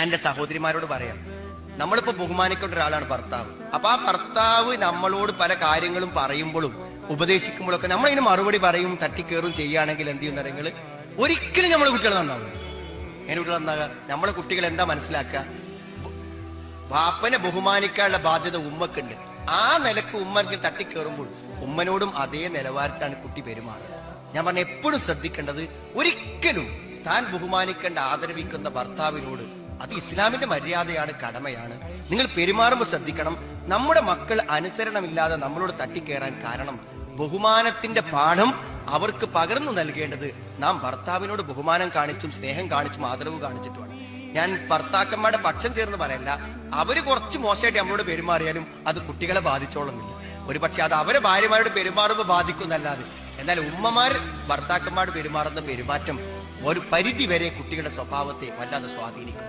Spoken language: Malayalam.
ഞാൻ എന്റെ സഹോദരിമാരോട് പറയാം, നമ്മളിപ്പോ ബഹുമാനിക്കേണ്ട ഒരാളാണ് ഭർത്താവ്. അപ്പൊ ആ ഭർത്താവ് നമ്മളോട് പല കാര്യങ്ങളും പറയുമ്പോഴും ഉപദേശിക്കുമ്പോഴൊക്കെ നമ്മളതിന് മറുപടി പറയും, തട്ടിക്കേറും ചെയ്യുകയാണെങ്കിൽ എന്ത് ചെയ്യുന്നറിയങ്ങൾ ഒരിക്കലും നമ്മളെ കുട്ടികൾ നന്നാവില്ല. എങ്ങനെ കുട്ടികൾ നന്നാകുക? നമ്മളെ കുട്ടികൾ എന്താ മനസ്സിലാക്കുക? ബാപ്പനെ ബഹുമാനിക്കാനുള്ള ബാധ്യത ഉമ്മക്കുണ്ട്. ആ നിലക്ക് ഉമ്മക്ക് തട്ടിക്കേറുമ്പോൾ ഉമ്മനോടും അതേ നിലവാരത്തിലാണ് കുട്ടി പെരുമാറുക. ഞാൻ പറഞ്ഞ എപ്പോഴും ശ്രദ്ധിക്കേണ്ടത്, ഒരിക്കലും താൻ ബഹുമാനിക്കേണ്ട ആദരവിക്കുന്ന ഭർത്താവിനോട്, അത് ഇസ്ലാമിന്റെ മര്യാദയാണ്, കടമയാണ്, നിങ്ങൾ പെരുമാറുമ്പോൾ ശ്രദ്ധിക്കണം. നമ്മുടെ മക്കൾ അനുസരണമില്ലാതെ നമ്മളോട് തട്ടിക്കയറാൻ കാരണം ബഹുമാനത്തിന്റെ പാഠം അവർക്ക് പകർന്നു നൽകേണ്ടത് നാം ഭർത്താവിനോട് ബഹുമാനം കാണിച്ചും സ്നേഹം കാണിച്ചും ആദരവ് കാണിച്ചിട്ടുമാണ്. ഞാൻ ഭർത്താക്കന്മാരുടെ പക്ഷം ചേർന്ന് പറയല്ല. അവര് കുറച്ച് മോശമായിട്ട് നമ്മളോട് പെരുമാറിയാലും അത് കുട്ടികളെ ബാധിച്ചോളുന്നില്ല. ഒരു പക്ഷെ അത് അവരെ ഭാര്യമാരോട് പെരുമാറുമ്പോൾ ബാധിക്കുന്നല്ലാതെ. എന്നാൽ ഉമ്മമാർ ഭർത്താക്കന്മാരോട് പെരുമാറുന്ന പെരുമാറ്റം ഒരു പരിധി വരെ കുട്ടികളുടെ സ്വഭാവത്തെ വല്ലാതെ സ്വാധീനിക്കും.